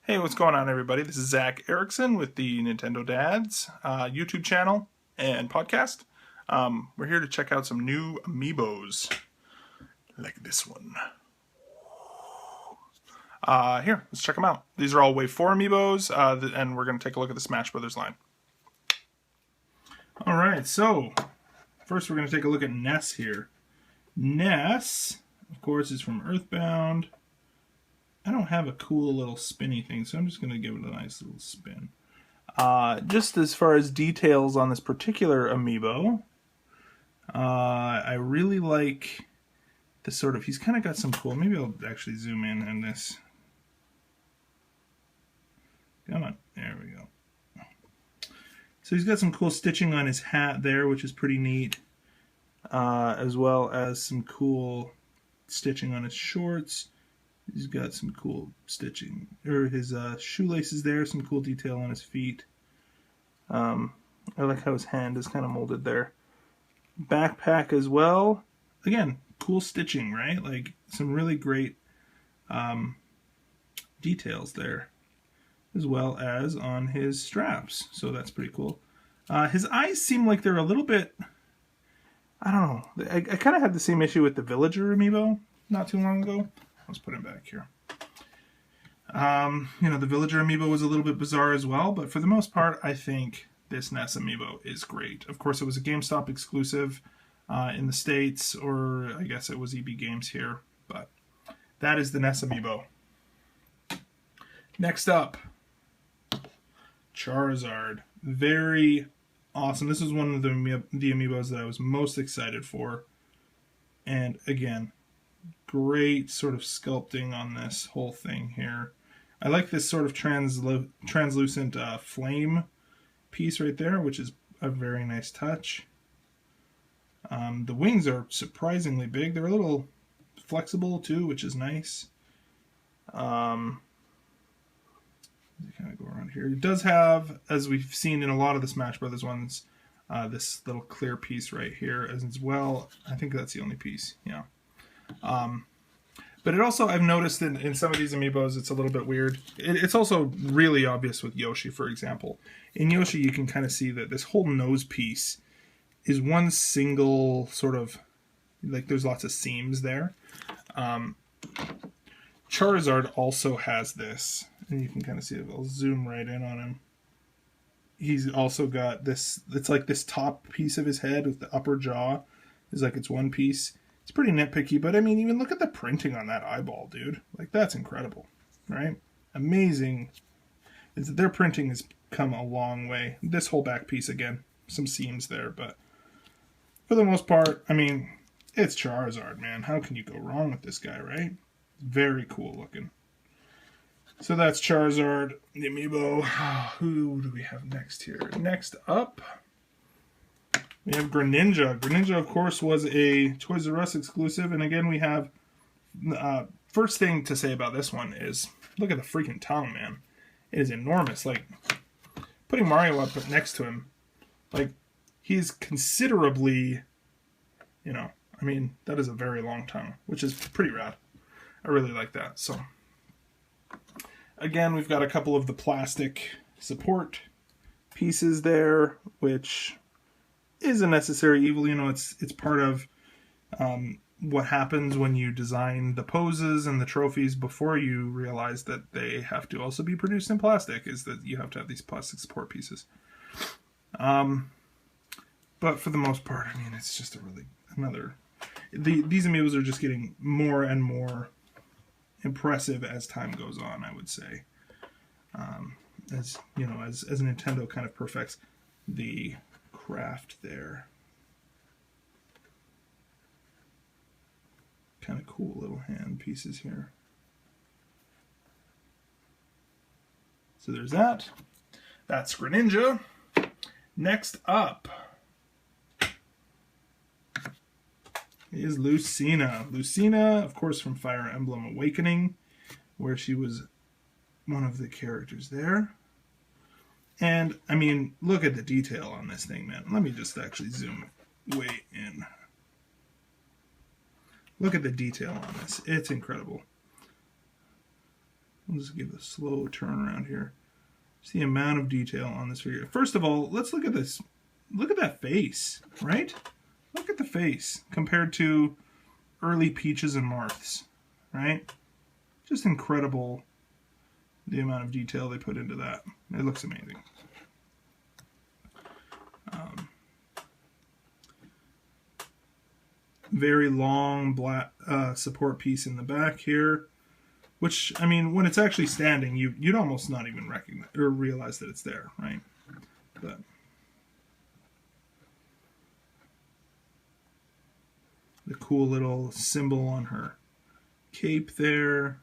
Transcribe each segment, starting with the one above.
Hey, what's going on, everybody? This is Zach Erickson with the Nintendo Dads YouTube channel and podcast. We're here to check out some new Amiibos, like this one. Here, let's check them out. These are all Wave 4 Amiibos, and we're going to take a look at the Smash Brothers line. Alright, so first we're going to take a look at Ness here. Ness, of course, is from Earthbound. I don't have a cool little spinny thing, so I'm just going to give it a nice little spin. Just as far as details on this particular Amiibo, I really like the sort of, he's kind of got some cool, maybe I'll actually zoom in on this. Come on, there we go. So he's got some cool stitching on his hat there, which is pretty neat, as well as some cool stitching on his shorts. He's got some cool stitching, or his shoelaces there, some cool detail on his feet. I like how his hand is kind of molded there. Backpack as well. Again, cool stitching, right? Like some really great details there, as well as on his straps. So that's pretty cool. His eyes seem like they're a little bit, I don't know. I kind of had the same issue with the Villager Amiibo not too long ago. Let's put him back here. The Villager Amiibo was a little bit bizarre as well, but for the most part, I think this Ness Amiibo is great. Of course, it was a GameStop exclusive in the States, or I guess it was EB Games here, but that is the Ness Amiibo. Next up, Charizard. Very awesome. This is one of the Amiibos that I was most excited for. And again, great sort of sculpting on this whole thing here. I like this sort of translucent flame piece right there, which is a very nice touch. The wings are surprisingly big. They're a little flexible too, which is nice. Kind of go around here. It does have, as we've seen in a lot of the Smash Brothers ones, this little clear piece right here as well. I think that's the only piece. Yeah. But it also, I've noticed in some of these Amiibos, it's a little bit weird. It's also really obvious with Yoshi, for example. In Yoshi, you can kind of see that this whole nose piece is one single sort of, like there's lots of seams there. Charizard also has this, and you can kind of see it. I'll zoom right in on him. He's also got this, it's like this top piece of his head with the upper jaw is like it's one piece. It's pretty nitpicky, but I mean, even look at the printing on that eyeball, dude. Like, that's incredible, right? Amazing. Their printing has come a long way. This whole back piece, again, some seams there, but for the most part, I mean, it's Charizard, man. How can you go wrong with this guy, right? Very cool looking. So that's Charizard, the Amiibo. Who do we have next here? Next up, we have Greninja. Greninja, of course, was a Toys R Us exclusive. And again, we have... first thing to say about this one is, look at the freaking tongue, man. It is enormous. Like, putting Mario up next to him, like, he's considerably, I mean, that is a very long tongue, which is pretty rad. I really like that. So, again, we've got a couple of the plastic support pieces there, which is a necessary evil. It's part of what happens when you design the poses and the trophies before you realize that they have to also be produced in plastic, is that you have to have these plastic support pieces. But for the most part, I mean, it's just these Amiibos are just getting more and more impressive as time goes on, I would say. As Nintendo kind of perfects the craft there. Kind of cool little hand pieces here. So there's that. That's Greninja. Next up is Lucina. Lucina, of course, from Fire Emblem Awakening, where she was one of the characters there. And, I mean, look at the detail on this thing, man. Let me just actually zoom way in. Look at the detail on this. It's incredible. We'll just give a slow turn around here. See the amount of detail on this figure. First of all, let's look at this. Look at that face, right? Look at the face compared to early Peaches and Marths, right? Just incredible the amount of detail they put into that. It looks amazing. Very long black support piece in the back here, which, I mean, when it's actually standing, you'd almost not even recognize or realize that it's there, right? But the cool little symbol on her cape there.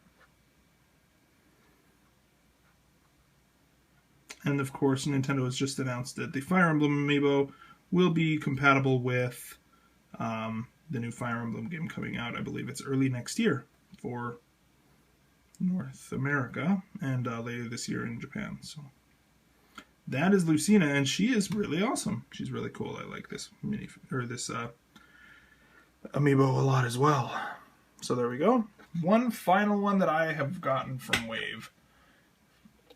And of course, Nintendo has just announced that the Fire Emblem Amiibo will be compatible with the new Fire Emblem game coming out. I believe it's early next year for North America and later this year in Japan. So that is Lucina, and she is really awesome. She's really cool. I like this Amiibo a lot as well. So there we go. One final one that I have gotten from Wave.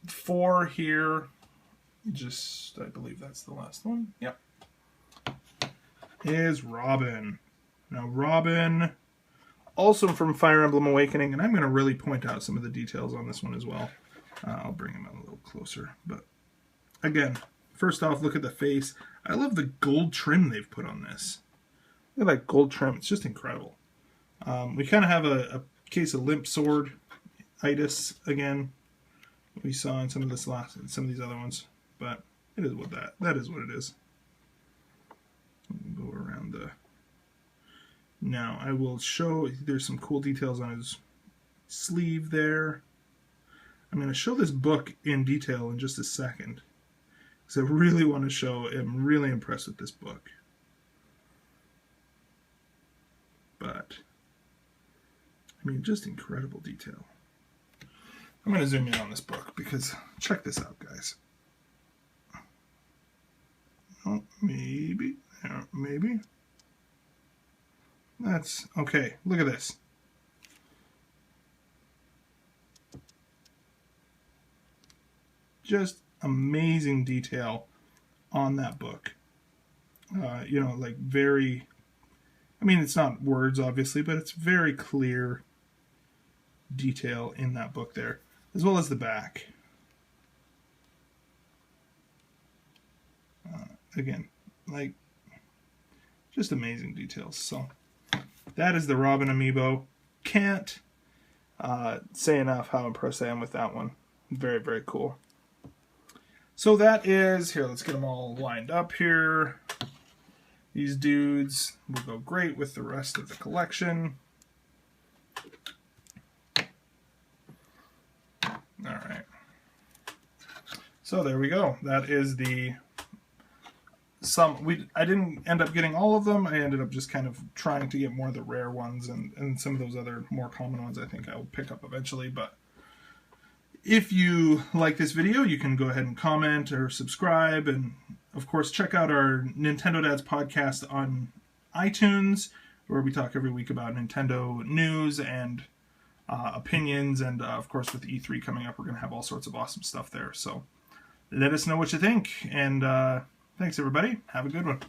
4 here. I believe that's the last one. Yep. Is Robin. Now Robin, also from Fire Emblem Awakening, and I'm going to really point out some of the details on this one as well. I'll bring him a little closer. But again, first off, look at the face. I love the gold trim they've put on this. Look at that gold trim. It's just incredible. We kind of have a case of limp sword-itis again. We saw in some of these other ones, but it is what that is what it is. We'll go around the. Now I will show. There's some cool details on his sleeve there. I'm going to show this book in detail in just a second, because I really want to show. I'm really impressed with this book. But I mean, just incredible detail. I'm going to zoom in on this book because check this out, guys. Oh, maybe. Maybe. That's okay. Look at this. Just amazing detail on that book. You know, like very. I mean, it's not words, obviously, but it's very clear detail in that book there, as well as the back. Again, like, just amazing details. So, that is the Robin Amiibo. Can't say enough how impressed I am with that one. Very, very cool. So that is, here, let's get them all lined up here. These dudes will go great with the rest of the collection. Alright. So there we go. That is the I didn't end up getting all of them. I ended up just kind of trying to get more of the rare ones, and some of those other more common ones I think I will pick up eventually. But if you like this video, you can go ahead and comment or subscribe, and of course check out our Nintendo Dads podcast on iTunes, where we talk every week about Nintendo news and opinions, and of course with E3 coming up, we're going to have all sorts of awesome stuff there. So let us know what you think, and thanks everybody. Have a good one.